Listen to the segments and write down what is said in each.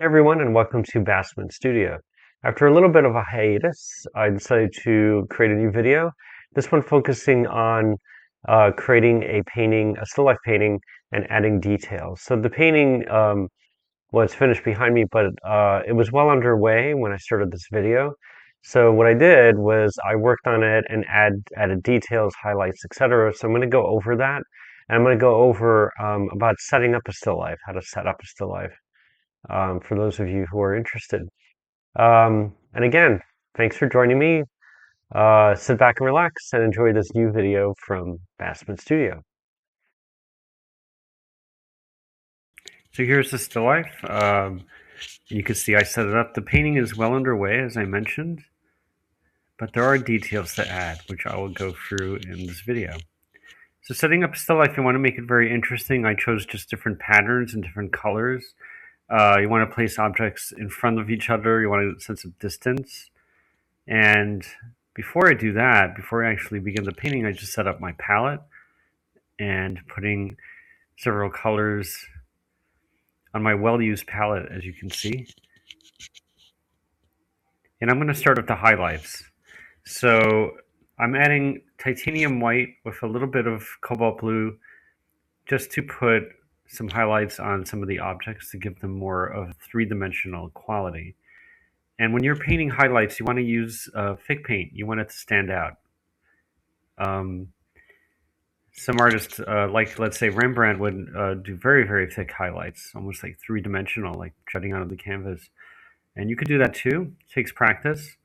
Everyone, and welcome to Bassman Studio. After a little bit of a hiatus, I decided to create a new video. This one focusing on creating a painting, a still life painting, and adding details. So the painting was finished behind me, but it was well underway when I started this video. So what I did was I worked on it and added details, highlights, etc. So I'm going to go over that. And I'm going to go over about setting up a still life, how to set up a still life for those of you who are interested. And again, thanks for joining me. Sit back and relax and enjoy this new video from Bassman Studio. So here's the still life. You can see I set it up. The painting is well underway, as I mentioned, but there are details to add, which I will go through in this video. So setting up still life, you want to make it very interesting. I chose just different patterns and different colors. You want to place objects in front of each other. You want a sense of distance. And before I do that, before I actually begin the painting, I just set up my palette and putting several colors on my well-used palette, as you can see. And I'm going to start with the highlights. So I'm adding titanium white with a little bit of cobalt blue just to put some highlights on some of the objects to give them more of a three-dimensional quality. And when you're painting highlights, you want to use thick paint. You want it to stand out. Some artists, like let's say Rembrandt, would do very, very thick highlights, almost like three-dimensional, like jutting out of the canvas. And you could do that too. It takes practice.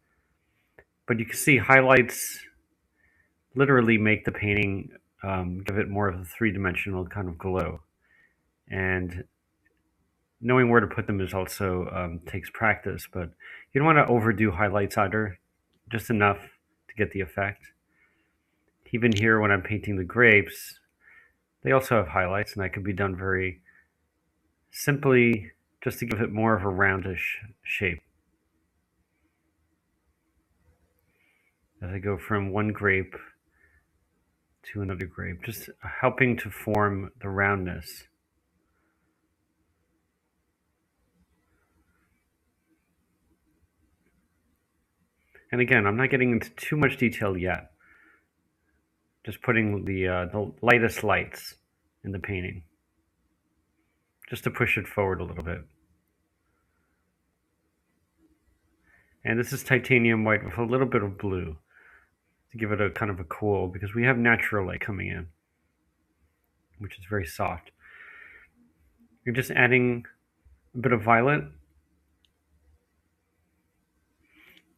But you can see highlights literally make the painting give it more of a three-dimensional kind of glow. And knowing where to put them is also takes practice. But you don't want to overdo highlights either, just enough to get the effect. Even here, when I'm painting the grapes, they also have highlights, and that can be done very simply just to give it more of a roundish shape. As I go from one grape to another grape, just helping to form the roundness. And again, I'm not getting into too much detail yet. Just putting the lightest lights in the painting, just to push it forward a little bit. And this is titanium white with a little bit of blue to give it a kind of a cool, because we have natural light coming in, which is very soft. You're just adding a bit of violet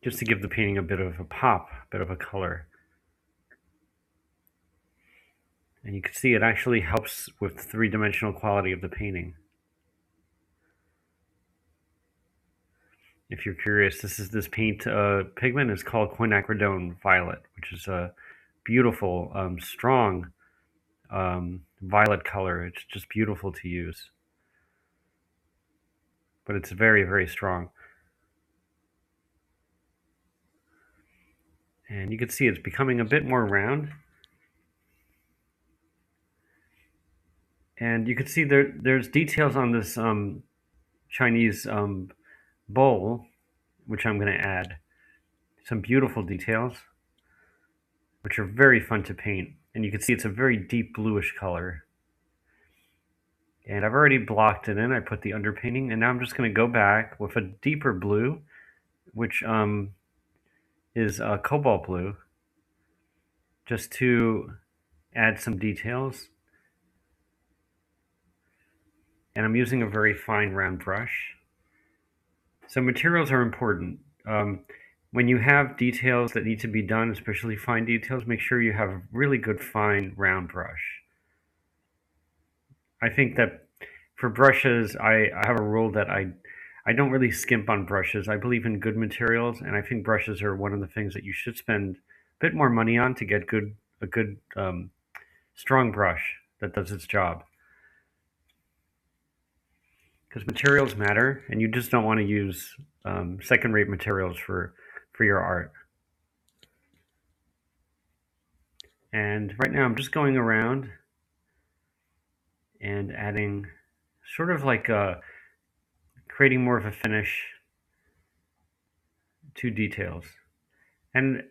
just to give the painting a bit of a pop, a bit of a color. And you can see it actually helps with the three-dimensional quality of the painting. If you're curious, this paint pigment is called quinacridone violet, which is a beautiful, strong violet color. It's just beautiful to use. But it's very, very strong. And you can see it's becoming a bit more round. And you can see there's details on this Chinese bowl, which I'm going to add. Some beautiful details, which are very fun to paint. And you can see it's a very deep bluish color. And I've already blocked it in. I put the underpainting, and now I'm just going to go back with a deeper blue, which is cobalt blue, just to add some details. And I'm using a very fine round brush. So materials are important. When you have details that need to be done, especially fine details, make sure you have a really good fine round brush. I think that for brushes, I have a rule that I don't really skimp on brushes. I believe in good materials, and I think brushes are one of the things that you should spend a bit more money on to get a good strong brush that does its job. Because materials matter, and you just don't want to use second-rate materials for your art. And right now I'm just going around and adding sort of like creating more of a finish to details. And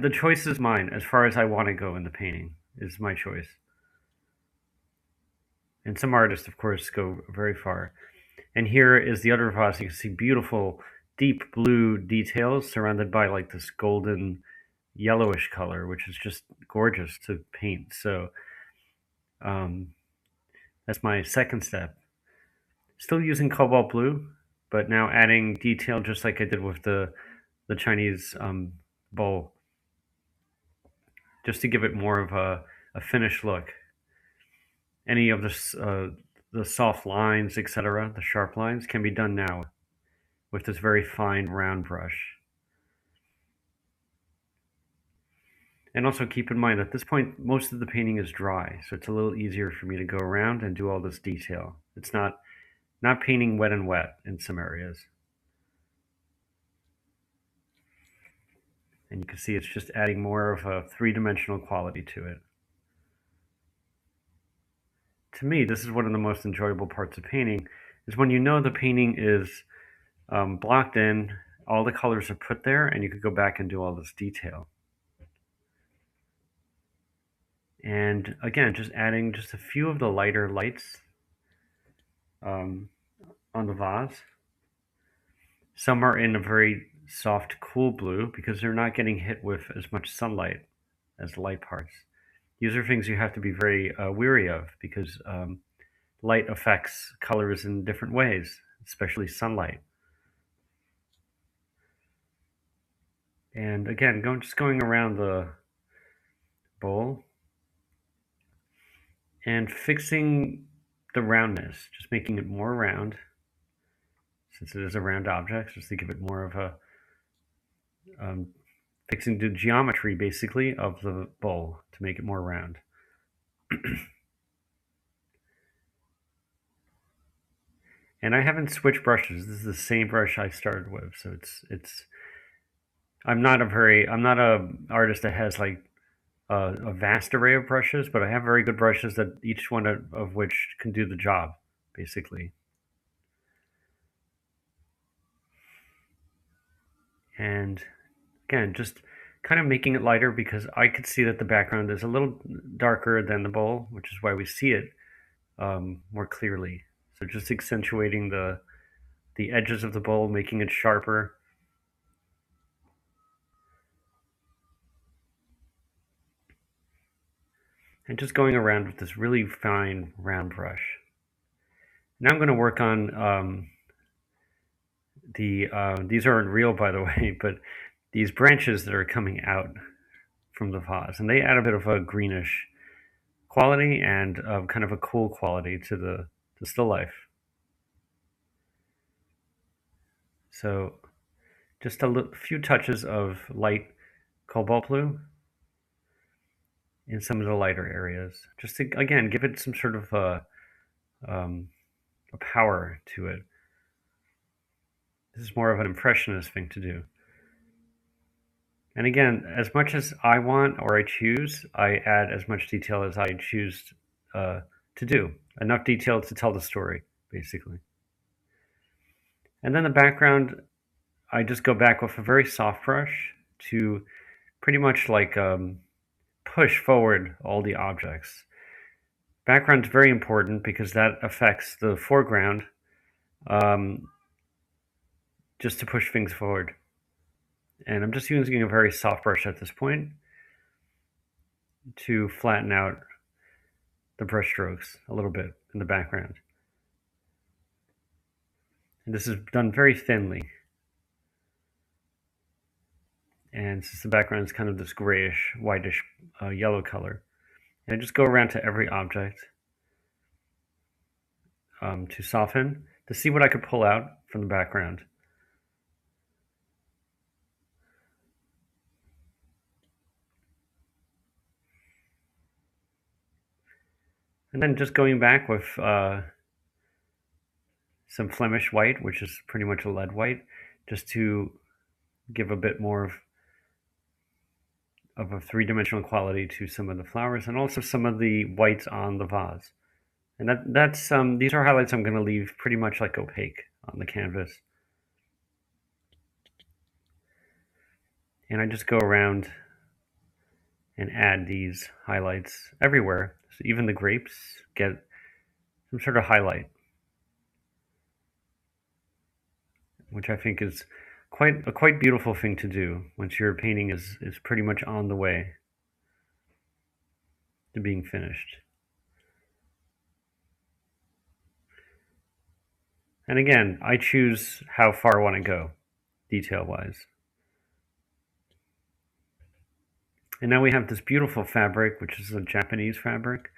the choice is mine as far as I want to go in the painting is my choice. And some artists, of course, go very far. And here is the other vase. You can see beautiful, deep blue details surrounded by like this golden yellowish color, which is just gorgeous to paint. So that's my second step. Still using cobalt blue, but now adding detail just like I did with the Chinese bowl, just to give it more of a finished look. Any of the soft lines, etc., the sharp lines, can be done now with this very fine round brush. And also keep in mind at this point, most of the painting is dry, so it's a little easier for me to go around and do all this detail. It's not painting wet and wet in some areas. And you can see it's just adding more of a three-dimensional quality to it. To me, this is one of the most enjoyable parts of painting, is when you know the painting is blocked in, all the colors are put there, and you could go back and do all this detail. And again, just adding just a few of the lighter lights on the vase. Some are in a very soft, cool blue because they're not getting hit with as much sunlight as the light parts. These are things you have to be very wary of because light affects colors in different ways, especially sunlight. And again, just going around the bowl and fixing the roundness, just making it more round, since it is a round object, just to give it more of a fixing the geometry, basically, of the bowl to make it more round. And I haven't switched brushes. This is the same brush I started with, so it's. I'm not a artist that has like a vast array of brushes, but I have very good brushes that each one of which can do the job, basically. And again, just kind of making it lighter because I could see that the background is a little darker than the bowl, which is why we see it more clearly. So just accentuating the edges of the bowl, making it sharper. And just going around with this really fine round brush. Now I'm going to work on these aren't real, by the way, but these branches that are coming out from the vase, and they add a bit of a greenish quality and kind of a cool quality to the still life. So just a few touches of light cobalt blue in some of the lighter areas, just to, again, give it some sort of a power to it. This is more of an impressionist thing to do. And again, as much as I want or I choose, I add as much detail as I choose to do. Enough detail to tell the story, basically. And then the background, I just go back with a very soft brush to pretty much like push forward all the objects. Background is very important because that affects the foreground, just to push things forward. And I'm just using a very soft brush at this point to flatten out the brush strokes a little bit in the background. And this is done very thinly. And since the background is kind of this grayish, whitish, yellow color, and I just go around to every object to soften, to see what I could pull out from the background. And then just going back with some Flemish white, which is pretty much a lead white, just to give a bit more of a three-dimensional quality to some of the flowers and also some of the whites on the vase. And that's these are highlights I'm going to leave pretty much like opaque on the canvas. And I just go around and add these highlights everywhere. So even the grapes get some sort of highlight, which I think is quite beautiful thing to do once your painting is pretty much on the way to being finished. And again, I choose how far I want to go, detail-wise. And now we have this beautiful fabric, which is a Japanese fabric,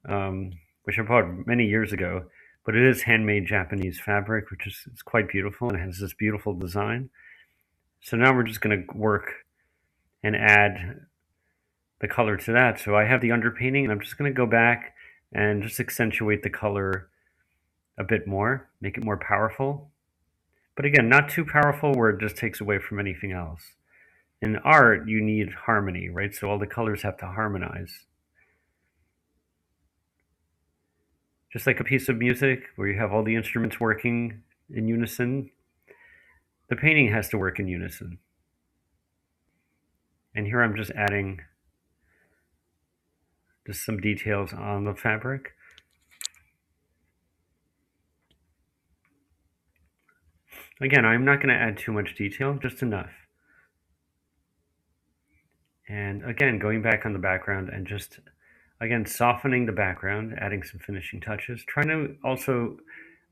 which I bought many years ago. But it is handmade Japanese fabric, which is it's quite beautiful, and it has this beautiful design. So now we're just going to work and add the color to that. So I have the underpainting, and I'm just going to go back and just accentuate the color a bit more, make it more powerful. But again, not too powerful where it just takes away from anything else. In art, you need harmony, right? So all the colors have to harmonize. Just like a piece of music where you have all the instruments working in unison, the painting has to work in unison. And here I'm just adding just some details on the fabric. Again, I'm not going to add too much detail, just enough. And again, going back on the background and just, again, softening the background, adding some finishing touches, trying to also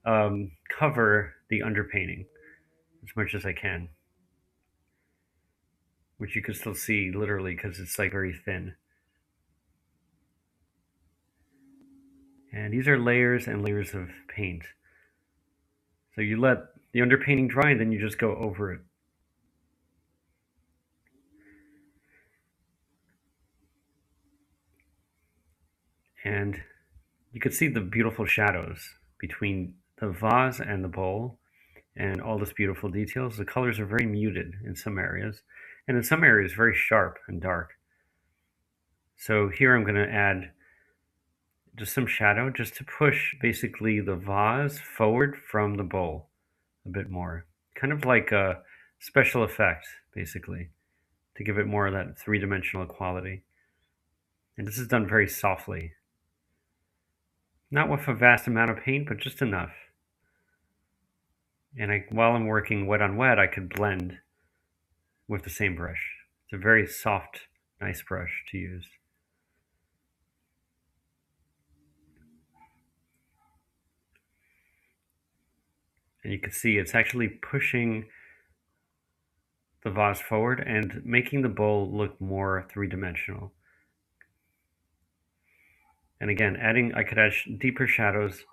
cover the underpainting as much as I can, which you can still see literally because it's like very thin. And these are layers and layers of paint. So you let the underpainting dry and then you just go over it. And you can see the beautiful shadows between the vase and the bowl and all this beautiful details. The colors are very muted in some areas, and in some areas very sharp and dark. So here I'm going to add just some shadow just to push basically the vase forward from the bowl a bit more. Kind of like a special effect, basically, to give it more of that three-dimensional quality. And this is done very softly. Not with a vast amount of paint, but just enough. And while I'm working wet on wet, I could blend with the same brush. It's a very soft, nice brush to use. And you can see it's actually pushing the vase forward and making the bowl look more three-dimensional. And again, I could add deeper shadows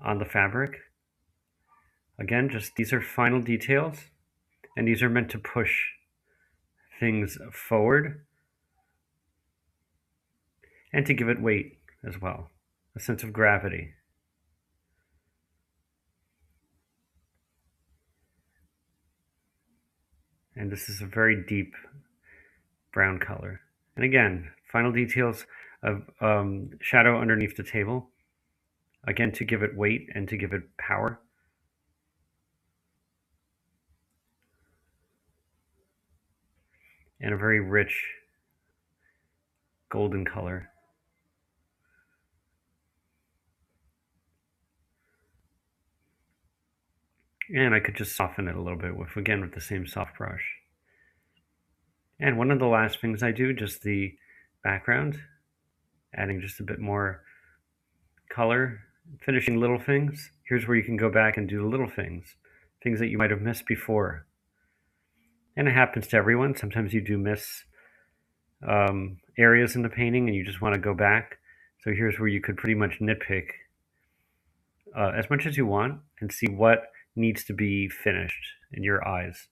on the fabric. Again, just these are final details, and these are meant to push things forward and to give it weight as well, a sense of gravity. And this is a very deep brown color. And again, final details of shadow underneath the table, again to give it weight and to give it power. And a very rich golden color. And I could just soften it a little bit with the same soft brush. And one of the last things I do, just the background, adding just a bit more color, finishing little things. Here's where you can go back and do the little things that you might have missed before. And it happens to everyone. Sometimes you do miss areas in the painting and you just want to go back. So here's where you could pretty much nitpick as much as you want and see what needs to be finished in your eyes.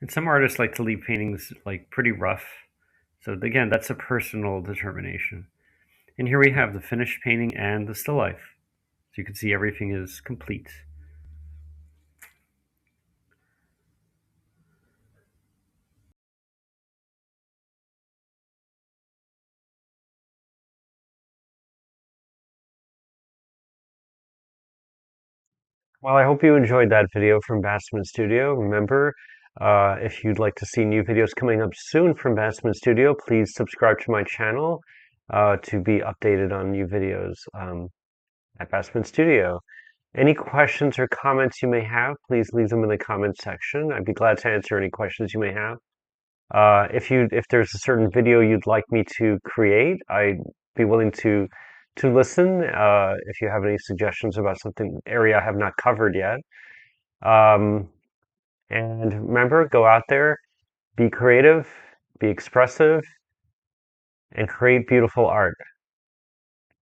And some artists like to leave paintings like pretty rough. So again, that's a personal determination. And here we have the finished painting and the still life. So you can see everything is complete. Well, I hope you enjoyed that video from Bassman Studio. Remember, if you'd like to see new videos coming up soon from Bassman Studio, please subscribe to my channel to be updated on new videos at Bassman Studio. Any questions or comments you may have, please leave them in the comment section. I'd be glad to answer any questions you may have. If there's a certain video you'd like me to create, I'd be willing to listen. If you have any suggestions about something area I have not covered yet. Um, and remember, go out there, be creative, be expressive, and create beautiful art.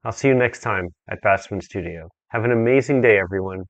I'll see you next time at Bassman Studio. Have an amazing day, everyone.